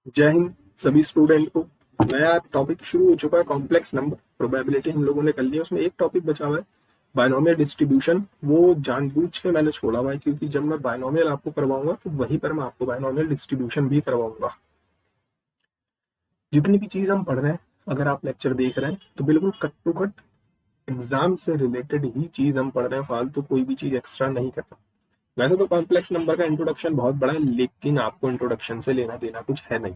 जय हिंद सभी स्टूडेंट को। नया टॉपिक शुरू हो चुका है, कॉम्प्लेक्स नंबर प्रोबेबिलिटी हम लोगों ने कर लिया। उसमें एक टॉपिक बचा हुआ है बायनोमियल डिस्ट्रीब्यूशन। वो जानबूझ के मैंने छोड़ा हुआ है क्योंकि जब मैं बायनोमियल आपको करवाऊंगा तो वहीं पर मैं आपको बायनोमियल डिस्ट्रीब्यूशन भी करवाऊंगा। जितनी भी चीज हम पढ़ रहे हैं, अगर आप लेक्चर देख रहे हैं तो बिल्कुल कट टू कट एग्जाम से रिलेटेड ही चीज हम पढ़ रहे हैं, फालतू कोई भी चीज एक्स्ट्रा नहीं कर रहा। वैसे तो कॉम्प्लेक्स नंबर का इंट्रोडक्शन बहुत बड़ा है, लेकिन आपको इंट्रोडक्शन से लेना देना कुछ है नहीं।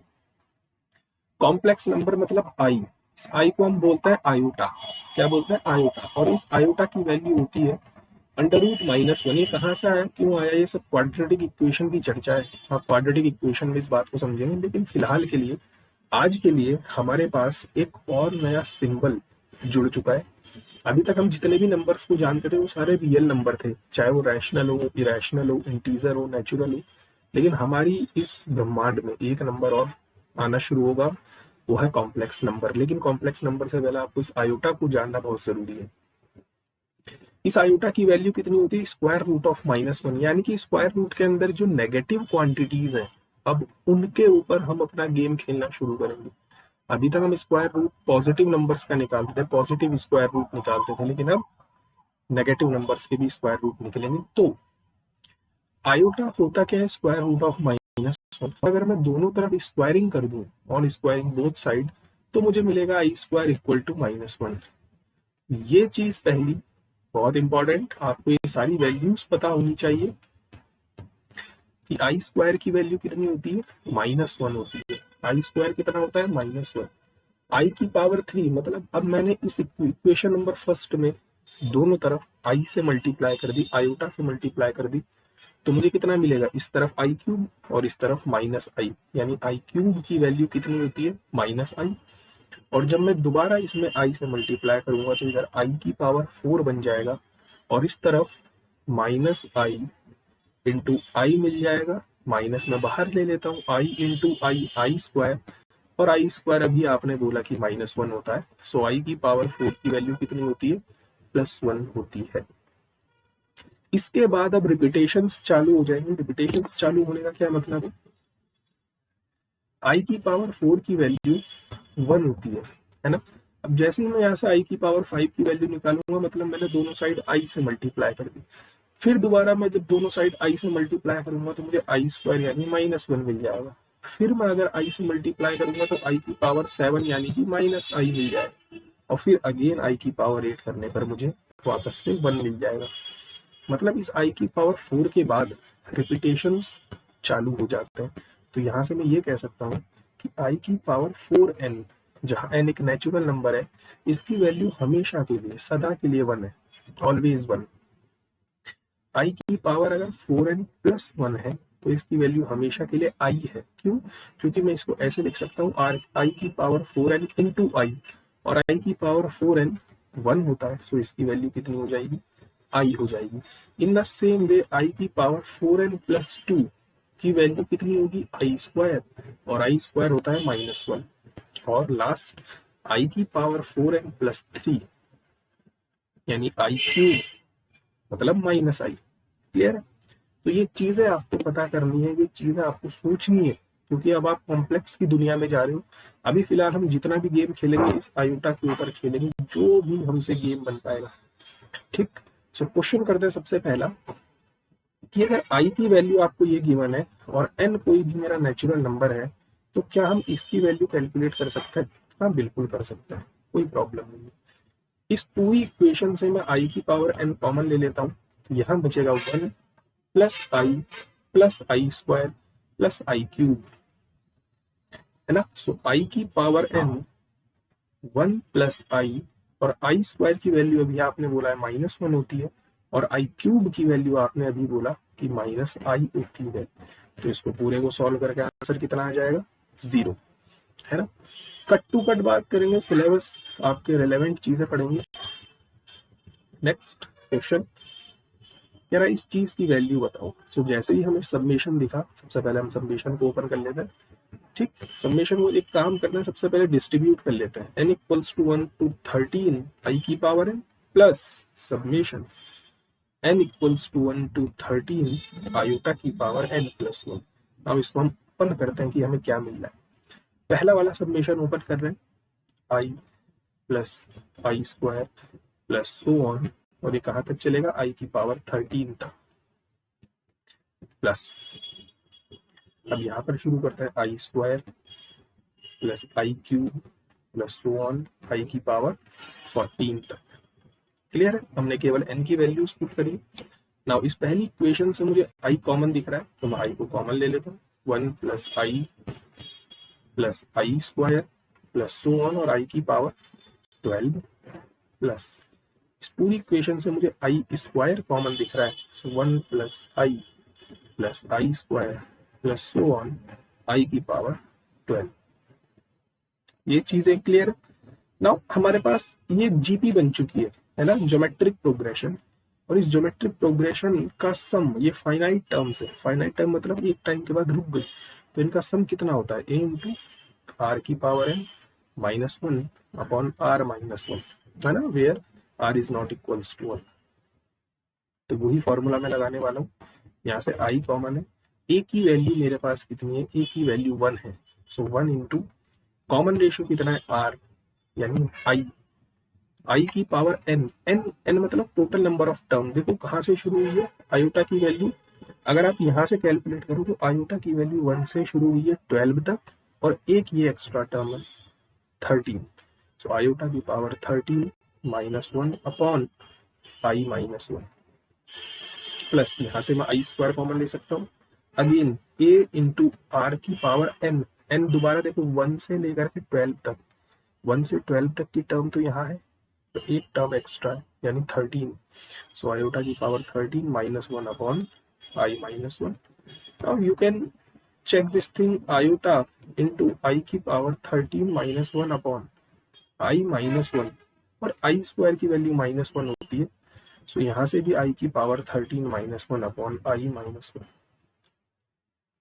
कॉम्प्लेक्स नंबर मतलब आई। इस आई को हम बोलते हैं आयोटा। क्या बोलते हैं? आयोटा। और इस आयोटा की वैल्यू होती है √-1। ये कहाँ से आया, क्यों आया, ये सब क्वाड्रेटिक इक्वेशन की चर्चा है। आप क्वाड्रेटिक इक्वेशन में इस बात को समझेंगे, लेकिन फिलहाल के लिए, आज के लिए हमारे पास एक और नया सिंबल जुड़ चुका है। अभी तक हम जितने भी नंबर्स को जानते थे वो सारे रियल नंबर थे, चाहे वो रैशनल हो, इरेशनल हो, इंटीजर हो, नेचुरल हो। लेकिन हमारी इस ब्रह्मांड में एक नंबर और आना शुरू होगा, वो है कॉम्प्लेक्स नंबर। लेकिन कॉम्प्लेक्स नंबर से पहले आपको इस आयोटा को जानना बहुत जरूरी है। इस आयोटा की वैल्यू कितनी होती है? √-1, यानी कि स्क्वायर रूट के अंदर जो नेगेटिव क्वांटिटीज हैं, अब उनके ऊपर हम अपना गेम खेलना शुरू करेंगे। अभी तक हम स्क्वायर रूट पॉजिटिव नंबर्स का निकालते थे, पॉजिटिव स्क्वायर रूट निकालते थे, लेकिन अब नेगेटिव नंबर्स के भी स्क्वायर रूट निकलेंगे। तो आयोटा होता क्या है? √-1। अगर मैं दोनों तरफ स्क्वायरिंग कर दूं, ऑन स्क्वायरिंग बोथ साइड, तो मुझे मिलेगा i² = -1। ये चीज पहली बहुत इंपॉर्टेंट, आपको ये सारी वैल्यूज पता होनी चाहिए कि i² की वैल्यू कितनी होती है? -1 होती है। i² कितना होता है? -1। i⁻³ मतलब अब मैंने इस इक्वेशन नंबर फर्स्ट में दोनों तरफ i से मल्टीप्लाई कर दी, आयोटा से मल्टीप्लाई कर दी, तो मुझे कितना मिलेगा? इस तरफ i³ और इस तरफ -i, यानी i³ की वैल्यू कितनी होती है? -i। और जब मैं दोबारा इसमें i से मल्टीप्लाई करूंगा तो इधर i⁻4 बन जाएगा, और इस तरफ -i × i मिल जाएगा। माइनस में बाहर ले लेता हूँ, i × i² और i² अभी आपने बोला कि -1 होता है, सो i⁻4 की वैल्यू कितनी होती है? +1 होती है। इसके बाद अब रिपीटेशंस चालू हो जाएंगे। रिपीटेशंस चालू होने का क्या मतलब है? i⁻4 की वैल्यू 1 होती है ना। अब जैसे ही मैं यहाँ से i⁻5 की वैल्यू निकालूंगा, मतलब मैंने दोनों साइड i से मल्टीप्लाई कर दी। फिर दोबारा मैं जब दोनों साइड i से मल्टीप्लाई करूंगा तो मुझे i² यानी -1 मिल जाएगा। फिर मैं अगर i से मल्टीप्लाई करूंगा तो i⁻7 यानी कि -i मिल जाएगा। और फिर अगेन i⁻8 करने पर मुझे वापस से 1 मिल जाएगा। मतलब इस i⁻4 के बाद रिपीटेशंस चालू हो जाते हैं। तो यहाँ से मैं ये कह सकता हूँ कि i⁻4n, जहाँ n एक नेचुरल नंबर है, इसकी वैल्यू हमेशा के लिए, सदा के लिए 1 है, ऑलवेज 1। i⁻, अगर 4n+1 है तो इसकी वैल्यू हमेशा के लिए i है। क्यों? क्योंकि मैं इसको ऐसे लिख सकता हूँ, i⁻4n × i, और i⁻4n 1 होता है, तो इसकी वैल्यू कितनी हो जाएगी? i हो जाएगी। In the same way i⁻4n+2 की वैल्यू कितनी होगी? i², और i² होता है -1। और लास्ट i⁻4n+3 यानी i³ मतलब -i। क्लियर है? तो ये चीजें आपको पता करनी है, ये चीजें आपको सोचनी है, क्योंकि अब आप कॉम्प्लेक्स की दुनिया में जा रहे हो। अभी फिलहाल हम जितना भी गेम खेलेंगे इस आयोटा के ऊपर खेलेंगे, जो भी हमसे गेम बन पाएगा। ठीक। सो क्वेश्चन करते हैं सबसे पहला कि अगर i की वैल्यू आपको ये गिवन है और n कोई भी मेरा नेचुरल नंबर है, तो क्या हम इसकी वैल्यू कैलकुलेट कर सकते हैं? हाँ, बिल्कुल कर सकते हैं, कोई प्रॉब्लम नहीं है। इस पूरी इक्वेशन से मैं i⁻n कॉमन ले लेता हूँ, तो यहाँ बचेगा 1 + i + i² + i³ है ना। सो i⁻n 1 + i, और i² की वैल्यू अभी आपने बोला है -1 होती है, और i³ की वैल्यू आपने अभी बोला कि -i होती है। तो इसको पूरे को सॉल्व करके आंसर कितना आ जाएगा? 0, है ना। कट टू कट बात करेंगे, सिलेबस आपके रिलेवेंट चीजें पढ़ेंगे। नेक्स्ट क्वेश्चन कह रहा है इस चीज की वैल्यू बताओ। सो जैसे ही हमें सबमिशन दिखा, सबसे पहले हम सबमिशन को ओपन कर लेते हैं। ठीक, सबमिशन को एक काम करना है, सबसे पहले डिस्ट्रीब्यूट कर लेते हैं। n = 1 to 13 i⁻n plus submission n = 1 to 13 i⁻n + 1। अब इसको हम ओपन करते हैं कि हमें क्या मिल रहा है। पहला वाला सब्मिशन ओपन कर रहे हैं, I plus I square plus so on, और ये कहाँ तक चलेगा, आई की पावर 13 तक, प्लस अब यहाँ पर शुरू करते हैं i square plus i cube plus so on i की पावर 14 तक। क्लियर है, हमने केवल n की वैल्यूज पुट करी। नाउ इस पहली इक्वेशन से मुझे i कॉमन दिख रहा है, तो मैं i को कॉमन ले लेता हूँ, 1 plus I square plus so on और i की पावर 12 प्लस इस पूरी इक्वेशन से मुझे i स्क्वायर कॉमन दिख रहा है, सो 1 plus I square plus so on i की पावर 12। ये चीजें क्लियर है। नाउ हमारे पास ये जीपी बन चुकी है ना, ज्योमेट्रिक प्रोग्रेशन, और इस ज्योमेट्रिक प्रोग्रेशन का सम ये फाइनाइट टर्म्स है। फाइनाइट टर्म मतलब एक टाइम के बाद रुक गए, तो इनका सम कितना होता है, a इंटू आर की power n minus 1 upon r minus 1, है ना, where r is not equals to 1। तो वही फॉर्मूला मैं लगाने वाला हूँ, यहाँ से i कॉमन है, a की वैल्यू मेरे पास कितनी है, a की वैल्यू 1 है, सो 1 इंटू कॉमन रेशियो कितना है r, यानी आई की पावर n मतलब टोटल नंबर ऑफ टर्म। देखो कहाँ से शुरू हुई है, आयोटा की वैल्यू, अगर आप यहाँ से कैलकुलेट करो तो आयोटा की वैल्यू 1 से शुरू हुई है 12 तक, और एक ये एक्स्ट्रा टर्म है 13, सो आयोटा की power 13 minus 1 upon i minus 1, plus यहाँ से मैं आई स्क्वायर कॉमन ले सकता हूँ, अगेन a इंटू आर की पावर n दोबारा देखो 1 से लेकर के 12 तक, 1 से 12 तक की टर्म तो यहाँ है, तो एक टर्म एक्स्ट्रा है यानी 13, सो आयोटा की power 13 minus 1 upon i minus 1। Now you can check this thing, iota into i की power 13 minus 1 upon i minus 1, और आई स्क्वायर की वैल्यू माइनस 1 होती है, सो यहाँ से भी आई की power 13 minus 1 upon i minus 1,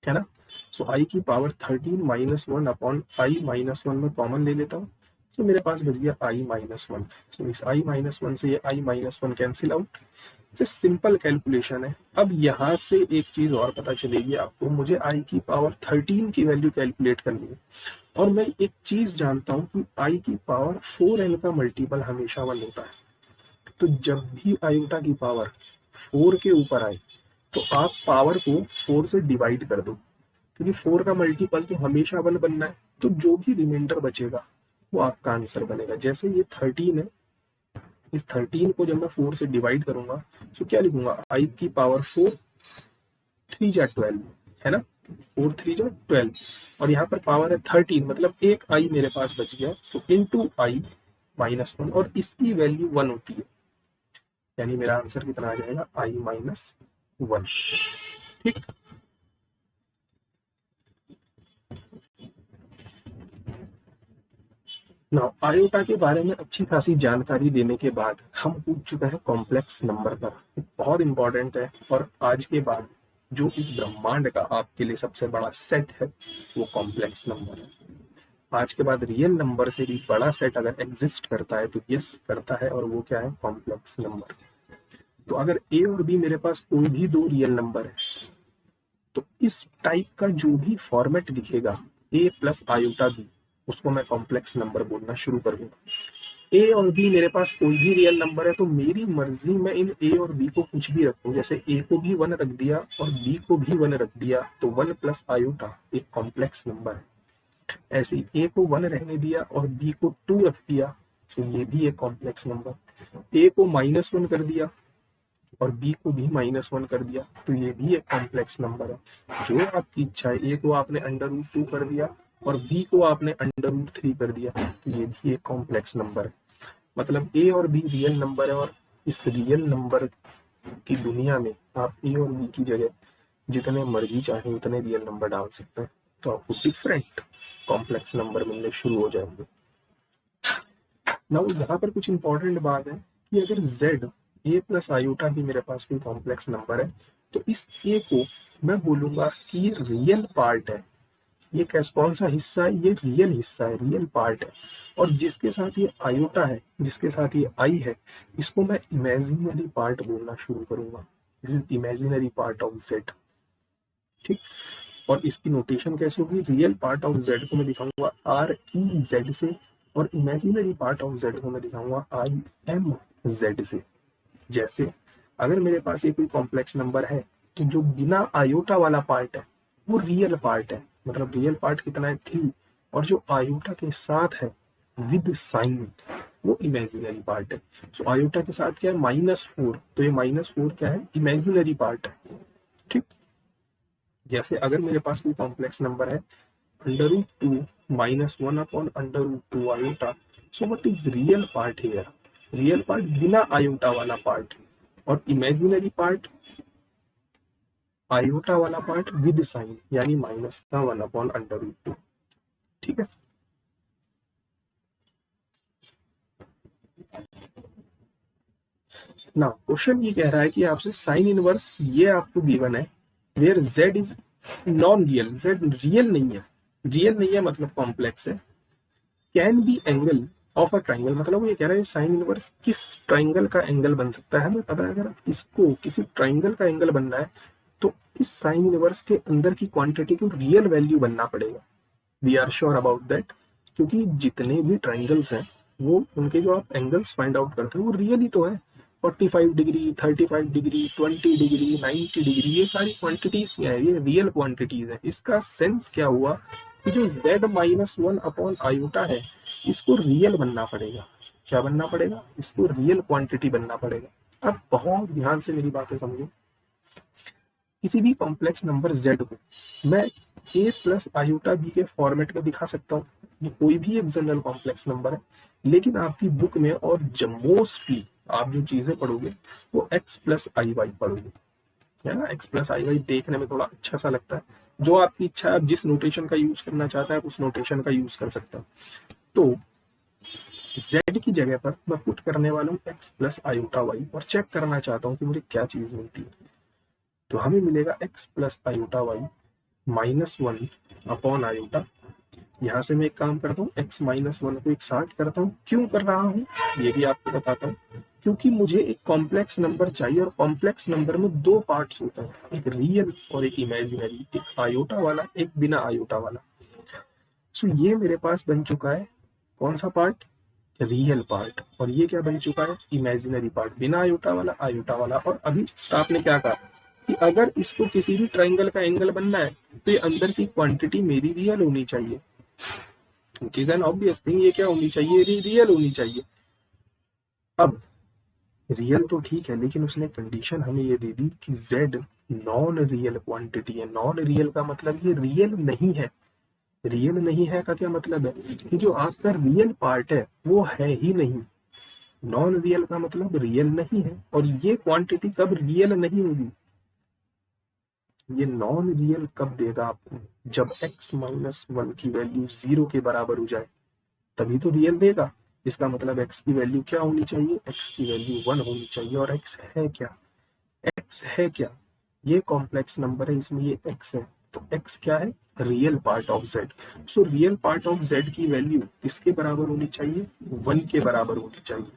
है ना। सो आई की power 13 minus 1 upon i minus 1 में कॉमन ले लेता हूँ, तो मेरे पास बच गया i माइनस 1। सो इस i माइनस 1 से ये i minus 1 cancel out, just simple calculation है। अब यहाँ से एक चीज और पता चलेगी आपको, मुझे i की पावर 13 की वैल्यू कैलकुलेट करनी है, और मैं एक चीज जानता हूँ कि i की पावर 4n का मल्टीपल हमेशा 1 होता है, तो जब भी आयोटा की पावर 4 के ऊपर आए तो आप पावर को 4 से डिवाइड कर दो, क्योंकि 4 का मल्टीपल तो हमेशा 1 बनना है, तो जो भी रिमाइंडर बचेगा वो आपका आंसर बनेगा। जैसे ये 13 है, इस 13 को जब मैं 4 से डिवाइड करूंगा तो क्या लिखूंगा, i की पावर 4 3 जा 12, है ना, 4 3 जा 12, और यहाँ पर पावर है 13, मतलब एक i मेरे पास बच गया, सो इनटू i माइनस 1, और इसकी वैल्यू 1 होती है, यानी मेरा आंसर कितना आ जाएगा, i माइनस 1। ठीक, नाउ आयोटा के बारे में अच्छी खासी जानकारी देने के बाद हम पूछ चुके हैं कॉम्प्लेक्स नंबर पर, बहुत इंपॉर्टेंट है, और आज के बाद जो इस ब्रह्मांड का आपके लिए सबसे बड़ा सेट है वो कॉम्प्लेक्स नंबर है। आज के बाद रियल नंबर से भी बड़ा सेट अगर एग्जिस्ट करता है तो यस करता है, और वो क्या है, कॉम्प्लेक्स नंबर। तो अगर ए और बी मेरे पास कोई भी दो रियल नंबर है, तो इस टाइप का जो भी फॉर्मेट दिखेगा ए प्लस आयोटा बी, उसको मैं कॉम्प्लेक्स नंबर बोलना शुरू कर दूंगा। ए और बी मेरे पास कोई भी रियल नंबर है, तो मेरी मर्जी मैं इन ए और बी को कुछ भी रखूं, जैसे ए को भी 1 रख दिया और बी को भी 1 रख दिया, तो 1 प्लस आयोटा एक कॉम्प्लेक्स नंबर है। ऐसे ही ए को 1 रहने दिया और बी को 2 रख दिया, तो ये भी एक कॉम्प्लेक्स नंबर। ए को -1 कर दिया और बी को भी -1 कर दिया, तो ये भी एक कॉम्प्लेक्स नंबर है। जो आपकी इच्छा है, ए को आपने √2 कर दिया और बी को आपने √3 कर दिया, तो ये भी एक कॉम्प्लेक्स नंबर है। मतलब ए और बी रियल नंबर है, और इस रियल नंबर की दुनिया में आप ए और बी की जगह जितने मर्जी चाहे उतने रियल नंबर डाल सकते हैं, तो आपको डिफरेंट कॉम्प्लेक्स नंबर मिलने शुरू हो जाएंगे। नाउ यहाँ पर कुछ इंपॉर्टेंट बात है कि अगर z a प्लस आयोटा भी मेरे पास कोई कॉम्प्लेक्स नंबर है, तो इस a को मैं बोलूंगा कि ये रियल पार्ट है। ये कौन सा हिस्सा है, ये रियल हिस्सा है, रियल पार्ट है। और जिसके साथ ये आयोटा है, जिसके साथ ये आई है, इसको मैं इमेजिनरी पार्ट बोलना शुरू करूंगा। This is imaginary part of z। ठीक, और इसकी नोटेशन कैसे होगी, रियल पार्ट ऑफ z को मैं दिखाऊंगा REZ से और इमेजिनरी पार्ट ऑफ z को मैं दिखाऊंगा IMZ से। जैसे अगर मेरे पास ये कोई कॉम्प्लेक्स नंबर है तो जो बिना आयोटा वाला पार्ट है वो रियल पार्ट है, मतलब रियल पार्ट कितना है 3, और जो आयोटा के साथ है विद साइन वो इमेजिनरी पार्ट है। सो आयोटा के साथ क्या है -4, तो ये -4 क्या है इमेजिनरी पार्ट है। ठीक, जैसे अगर मेरे पास कोई कॉम्प्लेक्स नंबर है √2 -1 upon √2 iota, so what is real part here, real part बिना आयोटा वाला पार्ट और इमेजिनरी पार्ट आयोटा वाला पार्ट विद साइन यानी -1 अपॉन √2। ठीक है, ना क्वेश्चन ये कह रहा है कि आपसे साइन इनवर्स ये आपको गिवन है where z is non real, z real नहीं है, रियल नहीं है मतलब कॉम्प्लेक्स है, can be angle of a triangle, मतलब वो ये कह रहा है साइन इनवर्स किस ट्राइंगल का एंगल बन सकता है। हमें पता है अगर इसको किसी ट्राइंगल का एंगल बनना है तो इस साइन इनवर्स के अंदर की क्वांटिटी को रियल वैल्यू बनना पड़ेगा। We are sure about that, क्योंकि जितने भी ट्राइंगल्स हैं वो उनके जो आप एंगल्स फाइंड आउट करते हो वो रियल ही तो है। 45 डिग्री, 35 डिग्री, 20 डिग्री, 90 डिग्री, ये सारी क्वांटिटीज क्या है, ये रियल क्वांटिटीज है। इसका सेंस क्या हुआ कि जो z -1 अपॉन आयोटा है इसको रियल बनना पड़ेगा। क्या बनना पड़ेगा, इसको रियल क्वांटिटी बनना पड़ेगा। अब बहुत ध्यान से मेरी बातें समझो, किसी भी कॉम्प्लेक्स नंबर z को मैं a प्लस आयोटा b के फॉर्मेट में दिखा सकता हूँ, ये कोई भी एक जनरल कॉम्प्लेक्स नंबर है, लेकिन आपकी बुक में और मोस्टली आप जो चीजें पढ़ोगे वो x प्लस आई वाई पढ़ोगे, है ना। x प्लस आई वाई देखने में थोड़ा अच्छा सा लगता है, जो आपकी इच्छा है, आप जिस नोटेशन का यूज करना चाहता है उस नोटेशन का यूज कर सकता है। तो z की जगह पर मैं पुट करने वाला हूँ x प्लस आयोटा y और चेक करना चाहता हूँ कि मुझे क्या चीज मिलती है। तो हमें मिलेगा x plus iota y -1 upon iota. यहाँ से मैं एक काम करता हूँ x -1 को एक साथ करता हूँ। क्यों कर रहा हूँ ये भी आपको बताता हूँ, क्योंकि मुझे एक कॉम्प्लेक्स नंबर चाहिए और कॉम्प्लेक्स नंबर में दो पार्ट्स होते हैं, एक रियल और एक इमेजिनरी, एक आयोटा वाला एक बिना आयोटा वाला। सो ये मेरे पास बन चुका है कौन सा पार्ट, रियल पार्ट, और ये क्या बन चुका है इमेजिनरी पार्ट, बिना आयोटा वाला आयोटा वाला। और अभी आपने क्या कहा कि अगर इसको किसी भी ट्राइंगल का एंगल बनना है तो ये अंदर की क्वांटिटी मेरी रियल होनी चाहिए, which is an obvious thing, ये क्या होनी चाहिए, रियल होनी चाहिए। अब रियल तो ठीक है, लेकिन उसने कंडीशन हमें ये दे दी कि z नॉन रियल क्वांटिटी है। नॉन रियल का मतलब ये रियल नहीं है। रियल नहीं है का क्या मतलब है कि जो आपका रियल पार्ट है वो है ही नहीं। नॉन रियल का मतलब रियल नहीं है, और ये क्वांटिटी कब रियल नहीं होगी, ये नॉन रियल कब देगा आपको, जब x -1 की वैल्यू 0 के बराबर हो जाए तभी तो रियल देगा। इसका मतलब x की वैल्यू क्या होनी चाहिए, x की वैल्यू 1 होनी चाहिए। और x है क्या, x है क्या, ये कॉम्प्लेक्स नंबर है, इसमें ये x है, तो x क्या है, real part of z। So real part of z की वैल्यू किसके बराबर होनी चाहिए, 1 के बराबर होनी चाहिए।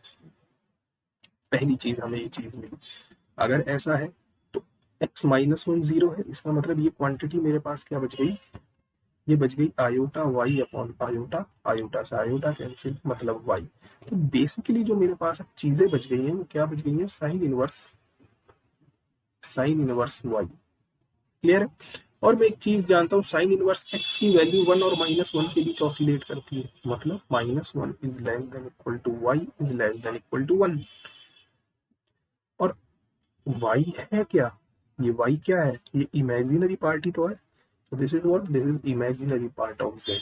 पहली चीज हमें ये चीज मिली। अगर ऐसा है तो x -1 0 है, इसका मतलब ये क्वांटिटी मेरे पास क्या बच गई, ये बच गई iota y upon iota, iota से आयोटा कैंसिल मतलब y। तो बेसिकली जो मेरे पास अब चीजें बच गई हैं वो क्या बच गई है, साइन इनवर्स y। क्लियर है। और मैं एक चीज जानता हूँ, साइन इनवर्स x की वैल्यू 1 और -1 के बीच ऑसिलेट करती है, मतलब -1 is less than equal to y is less than equal to 1। और y है क्या, ये y क्या है, ये इमेजिनरी पार्ट ही तो है। So this is what, this is imaginary part of z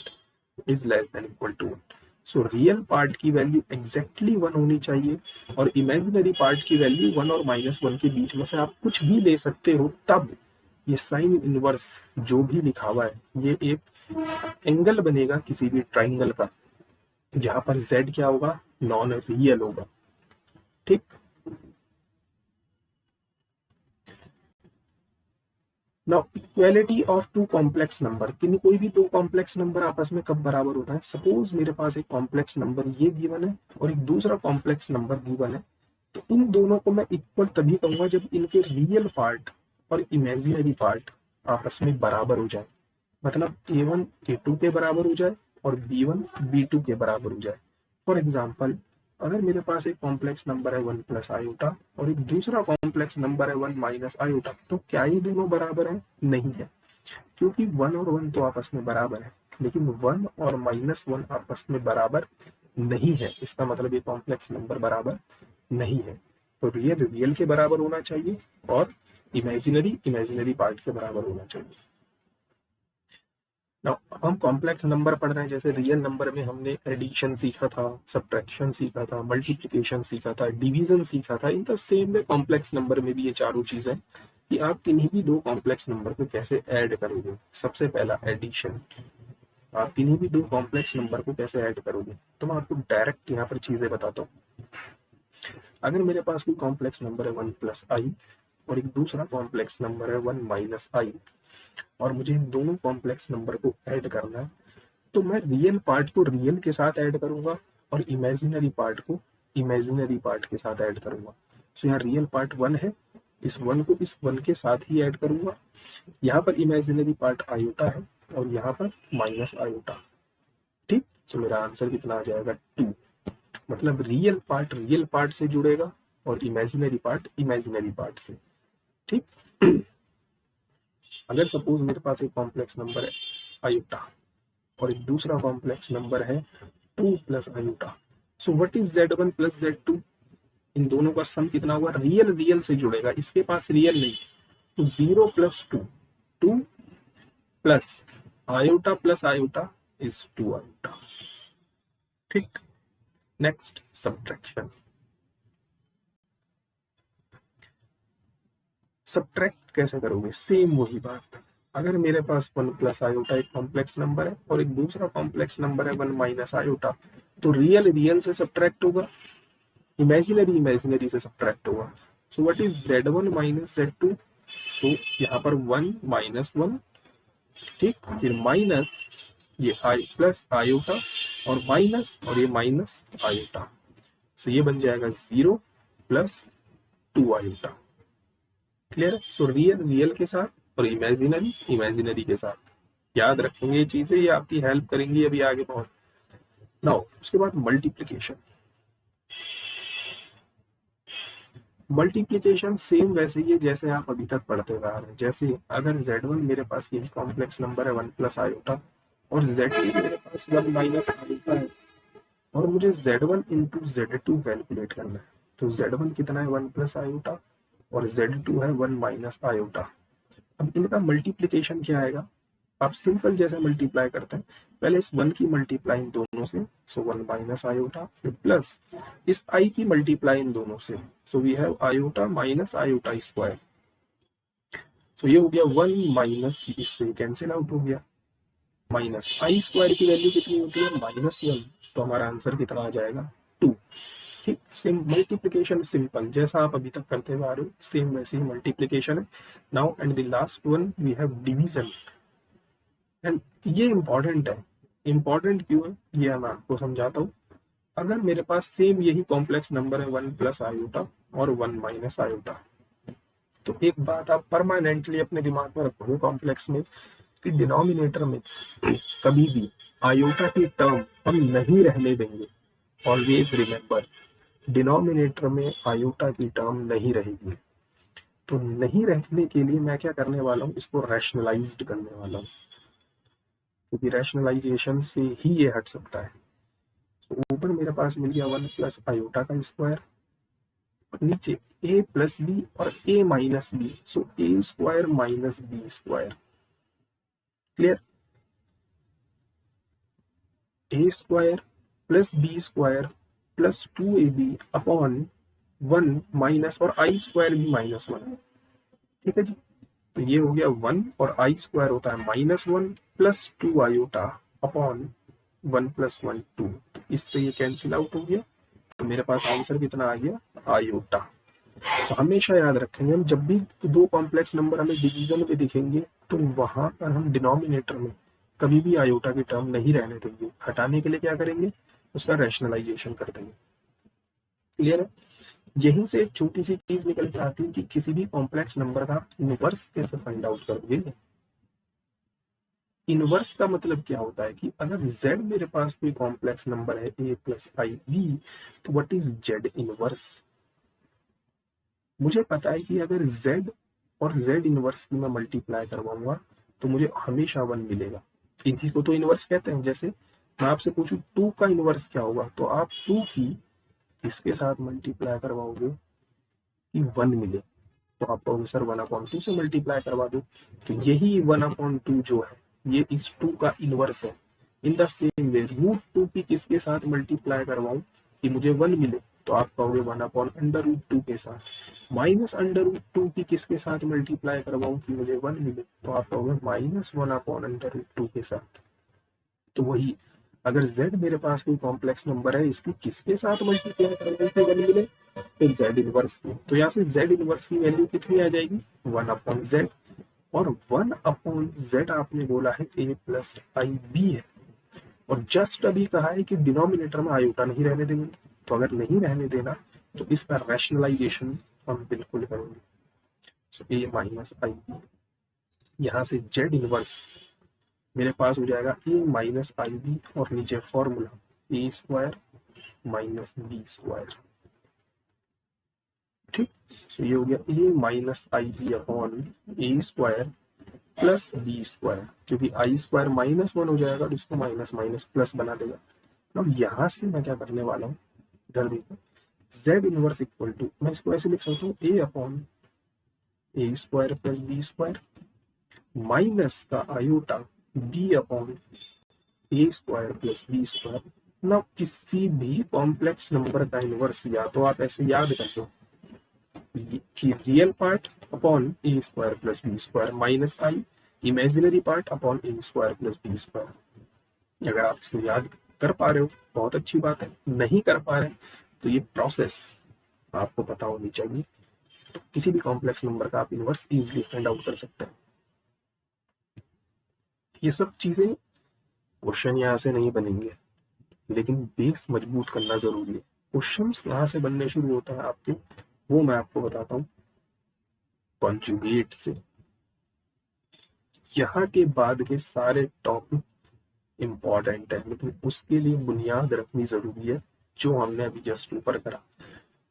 is less than equal to 1. So real part की वैल्यू exactly 1 होनी चाहिए और imaginary part की वैल्यू 1 और -1 के बीच में से आप कुछ भी ले सकते हो, तब ये साइन इनवर्स जो भी लिखा हुआ है ये एक एंगल बनेगा किसी भी ट्राइंगल का, जहां पर z क्या होगा, नॉन रियल होगा। ठीक, now equality of two complex number, कोई भी दो कॉम्प्लेक्स नंबर आपस में कब बराबर होता है। सपोज मेरे पास एक कॉम्प्लेक्स नंबर ये गिवन है और एक दूसरा कॉम्प्लेक्स नंबर गिवन है, तो इन दोनों को मैं इक्वल तभी कहूंगा जब इनके रियल पार्ट और इमेजिनरी पार्ट आपस में बराबर हो जाए। मतलब A1 A2 के बराबर हो जाए और B1 B2 के बराबर हो जाए। फॉर एग्जाम्पल, अगर मेरे पास एक कॉम्प्लेक्स नंबर है 1 प्लस आयोटा और एक दूसरा कॉम्प्लेक्स नंबर है 1 माइनस आयोटा, तो क्या ये दोनों बराबर है? नहीं है, क्योंकि 1 और 1 तो आपस में बराबर है, लेकिन 1 और -1 आपस में बराबर नहीं है। इसका मतलब ये कॉम्प्लेक्स नंबर बराबर नहीं है। तो रियल रियल के बराबर होना चाहिए और इमेजिनरी इमेजिनरी पार्ट के बराबर होना चाहिए। Now, हम कॉम्प्लेक्स नंबर पढ़ रहे हैं, जैसे रियल नंबर में हमने एडिशन सीखा था, सब्ट्रैक्शन सीखा था, मल्टीप्लिकेशन सीखा था, डिवीजन सीखा था। In the same way complex number में भी ये चारों चीजें कि आप किन्हीं भी दो कॉम्प्लेक्स नंबर को कैसे ऐड करोगे। सबसे पहला एडिशन, आप किन्हीं भी दो कॉम्प्लेक्स नंबर को कैसे ऐड करोगे। तो मैं आपको डायरेक्ट यहाँ पर चीजें बताता हूँ। अगर मेरे पास कोई कॉम्प्लेक्स नंबर है 1 प्लस आई और एक दूसरा कॉम्प्लेक्स नंबर है 1 माइनस आई, और मुझे इन दोनों कॉम्प्लेक्स नंबर को ऐड करना है, तो मैं रियल पार्ट को रियल के साथ ऐड करूंगा और इमेजिनरी पार्ट को इमेजिनरी पार्ट के साथ ऐड करूंगा। सो यहाँ रियल पार्ट 1 है, इस 1 को इस 1 के साथ ही ऐड करूंगा। यहाँ पर इमेजिनरी पार्ट आयोटा है और यहाँ पर माइनस आयोटा। ठीक, सो मेरा आंसर कितना आ जाएगा 2। मतलब रियल पार्ट से जुड़ेगा और इमेजिनरी पार्ट से। ठीक। अगर सपोज मेरे पास एक कॉम्प्लेक्स नंबर है आयोटा और एक दूसरा कॉम्प्लेक्स नंबर है 2 plus iota, so what is Z1 plus Z2? इन दोनों का सम कितना हुआ? रियल रियल से जुड़ेगा, इसके पास रियल नहीं, तो 0 plus 2, 2 plus iota is 2 iota. ठीक। Next, subtraction. सब्ट्रैक्ट कैसे करोगे? सेम वही बात। अगर मेरे पास 1 प्लस आयोटा एक कॉम्प्लेक्स नंबर है और एक दूसरा कॉम्प्लेक्स नंबर है 1 माइनस आयोटा, तो रियल रियल से सब्ट्रैक्ट होगा, इमेजिनरी इमेजिनरी से सब्ट्रैक्ट होगा। So what is Z1 minus Z2? So यहाँ पर 1 माइनस 1, ठीक, फिर माइनस ये आई प्लस आयोटा और माइनस और ये माइनस आयोटा, सो ये बन जाएगा 0 प्लस 2 आयोटा। क्लियर है? सो रियल रियल के साथ और इमेजिनरी इमेजिनरी के साथ। याद रखेंगे ये चीजें, ये आपकी हेल्प करेंगी अभी आगे बहुत। नाउ उसके बाद मल्टीप्लिकेशन। मल्टीप्लिकेशन सेम वैसे ही है जैसे आप अभी तक पढ़ते हुए आ रहे हैं। जैसे अगर Z1 मेरे पास यही कॉम्प्लेक्स नंबर है 1 प्लस आयोटा और Z2 मेरे पास 1 माइनस आयोटा है और मुझे Z1 इंटू Z2 कैलकुलेट करना है, तो Z1 कितना है 1 प्लस आयोटा और Z2 है 1 माइनस आयोटा। अब इनका मल्टीप्लिकेशन क्या आएगा? आप सिंपल जैसे मल्टीप्लाई करते हैं, पहले इस 1 की मल्टीप्लाई इन दोनों से, सो 1 माइनस आयोटा, फिर प्लस इस आई की मल्टीप्लाई इन दोनों से, so we have iota minus iota square. So ये हो गया 1 माइनस, इससे कैंसिल आउट हो गया, माइनस आई स्क्वायर की वैल्यू कितनी होती है? -1। तो हमारा आंसर कितना आ जाएगा? 2। ठीक, सेम मल्टीप्लिकेशन सिंपल जैसा आप अभी तक करते हुए आ रहे हो, सेम वैसे ही मल्टीप्लिकेशन है। Now and the last one we have division. And ये इंपॉर्टेंट है। इंपॉर्टेंट क्यों है ये मैं आपको समझाता हूँ। अगर मेरे पास सेम यही कॉम्प्लेक्स नंबर है 1 प्लस आयोटा और 1 माइनस आयोटा, तो एक बात आप परमानेंटली अपने दिमाग में रखोगे कॉम्प्लेक्स में कि डिनोमिनेटर में कभी भी आयोटा की टर्म हम नहीं रहने देंगे। ऑलवेज रिमेंबर, डिनोमिनेटर में आयोटा की टर्म नहीं रहेगी। तो नहीं रखने के लिए मैं क्या करने वाला हूँ, इसको रैशनलाइज्ड करने वाला हूँ, क्योंकि रैशनलाइजेशन से ही ये हट सकता है। तो ऊपर मेरे पास मिल गया 1 प्लस आयोटा का स्क्वायर, नीचे a प्लस बी और a minus b, so a square minus b square. Clear? a square plus b square plus 2ab upon 1 minus और आई स्क्वायर भी -1। ठीक है जी, तो ये हो गया 1 और आई स्क्वायर होता है -1 प्लस 2 आयोटा अपॉन 1 प्लस 1 2, तो इससे ये कैंसिल आउट हो गया। तो मेरे पास आंसर कितना आ गया? आयोटा। तो हमेशा याद रखेंगे, हम जब भी दो कॉम्प्लेक्स नंबर हमें डिवीजन में दिखेंगे तो वहां पर हम डिनोमिनेटर में कभी भी आयोटा की टर्म नहीं रहने देंगे। हटाने के लिए क्या करेंगे? उसका रैशनलाइजेशन कर देंगे। क्लियर है? यहीं से एक छोटी सी चीज निकल के आती है कि किसी भी कॉम्प्लेक्स नंबर का इनवर्स कैसे फाइंड आउट करोगे। इनवर्स का मतलब क्या होता है कि अगर z मेरे पास कोई कॉम्प्लेक्स नंबर है a प्लस आई बी, तो व्हाट इज z इनवर्स? मुझे पता है कि अगर z और z इनवर्स की मैं मल्टीप्लाई करवाऊंगा तो मुझे हमेशा 1 मिलेगा। इसी को तो इनवर्स कहते हैं। जैसे मैं आपसे पूछूं 2 का इनवर्स क्या होगा, तो आप 2 की इसके साथ मल्टीप्लाई करवाओगे कि 1 मिले, तो आप कहोगे सर 1/2 से मल्टीप्लाई करवा दो। तो यही 1/2 जो है ये इस 2 का इनवर्स है। इन द सेम वे √2 की किसके साथ मल्टीप्लाई करवाऊं कि मुझे 1 मिले, तो आप कहोगे 1/√2 के साथ। माइनस √2 की किसके साथ मल्टीप्लाई करवाऊं कि मुझे 1 मिले, तो आप कहोगे -1/√2 के साथ। तो वही, अगर z मेरे पास कोई कॉम्प्लेक्स नंबर है, इसकी किसके साथ मल्टीप्लाई करवाऊं कि 1 मिले, तो z इनवर्स की। तो यहाँ से z इनवर्स की वैल्यू कितनी आ जाएगी, 1/z। और 1/z आपने बोला है a प्लस आई बी है, और जस्ट अभी कहा है कि डिनोमिनेटर में आयोटा नहीं रहने देंगे। तो अगर नहीं रहने देना तो इसका रैशनलाइजेशन हम बिल्कुल करेंगे। सो a माइनस आई बी, यहाँ से z इनवर्स मेरे पास हो जाएगा a माइनस आई बी, और नीचे formula a square minus b square. ठीक, सो ये हो गया a minus i b upon a square plus b square, क्योंकि आई स्क्वायर -1 हो जाएगा तो इसको माइनस माइनस प्लस बना देगा। अब यहाँ से मैं क्या करने वाला हूँ, इधर देखो, z इनवर्स इक्वल टू, मैं इसको ऐसे लिख सकता हूँ a upon a square plus b square minus का iota b upon a square plus b square. ना किसी भी कॉम्प्लेक्स नंबर का इनवर्स या तो आप ऐसे याद कर लो कि real part upon a square plus b square minus i, imaginary part upon a square plus b square. अगर आप इसको याद कर पा रहे हो बहुत अच्छी बात है, नहीं कर पा रहे तो ये प्रोसेस आपको पता होनी चाहिए। तो किसी भी कॉम्प्लेक्स नंबर का आप इनवर्स इजीली फाइंड आउट कर सकते हैं। ये सब चीजें क्वेश्चन यहाँ से नहीं बनेंगे, लेकिन बेस मजबूत करना जरूरी है। क्वेश्चंस यहाँ से बनने शुरू होता है आपके, वो मैं आपको बताता हूँ कॉन्जुगेट से। यहाँ के बाद के सारे टॉपिक इंपॉर्टेंट है, लेकिन उसके लिए बुनियाद रखनी जरूरी है जो हमने अभी जस्ट ऊपर करा।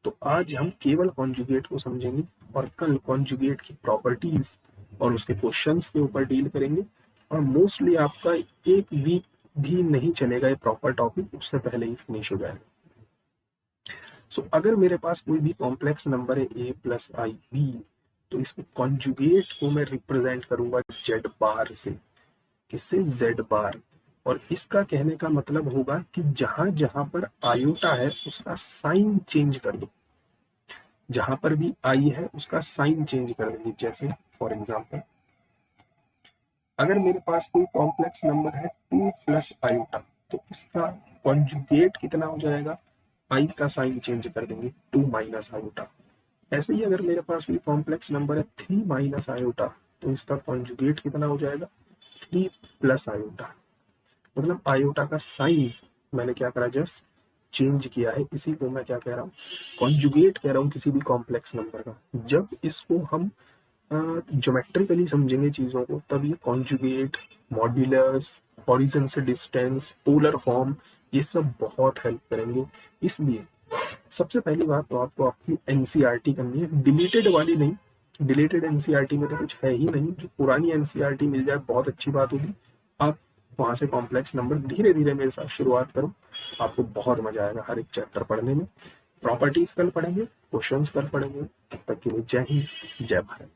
तो आज हम केवल कॉन्जुगेट को समझेंगे, और कल कॉन्जुगेट की प्रॉपर्टीज और उसके क्वेश्चंस के ऊपर डील करेंगे। और मोस्टली आपका 1 वीक भी नहीं चलेगा ये प्रॉपर टॉपिक, उससे पहले ही फिनिश हो जाएगा। सो अगर मेरे पास कोई भी कॉम्प्लेक्स नंबर है a प्लस आई बी, तो इसको कॉन्जुगेट को मैं रिप्रेजेंट करूंगा z बार से। किससे, z बार। और इसका कहने का मतलब होगा कि जहां जहां पर आयोटा है उसका साइन चेंज कर दो, जहां पर भी आई है उसका साइन चेंज कर देंगे। जैसे फॉर एग्जांपल, अगर मेरे पास कोई कॉम्प्लेक्स नंबर है 2 प्लस आयोटा, तो इसका कॉन्जुगेट कितना हो जाएगा, आई का साइन चेंज कर देंगे 2 माइनस आयोटा। ऐसे ही अगर मेरे पास कोई कॉम्प्लेक्स नंबर है 3 माइनस आयोटा, तो इसका कॉन्जुगेट कितना हो जाएगा, 3 प्लस आयोटा। मतलब आयोटा का साइन मैंने क्या करा, जस्ट चेंज किया है। इसी को मैं क्या कह रहा हूँ, कॉन्जुगेट कह रहा हूँ किसी भी कॉम्प्लेक्स नंबर का। जब इसको हम ज्योमेट्रिकली समझेंगे चीजों को, तब ये कॉन्जुगेट, मॉड्यूलस, ऑरिजिन से डिस्टेंस, पोलर फॉर्म, ये सब बहुत हेल्प करेंगे। इसलिए सबसे पहली बात तो आपको अपनी एनसीईआरटी करनी है, डिलीटेड वाली नहीं। डिलीटेड एनसीईआरटी में तो कुछ है ही नहीं, जो पुरानी एनसीईआरटी मिल जाए बहुत अच्छी बात होगी। आप वहां से कॉम्प्लेक्स नंबर धीरे धीरे मेरे साथ शुरुआत करो, आपको बहुत मजा आएगा हर एक चैप्टर पढ़ने में। प्रॉपर्टीज कल पढ़ेंगे, क्वेश्चंस कल पढ़ेंगे। तब तक के लिए जय हिंद, जय भारत।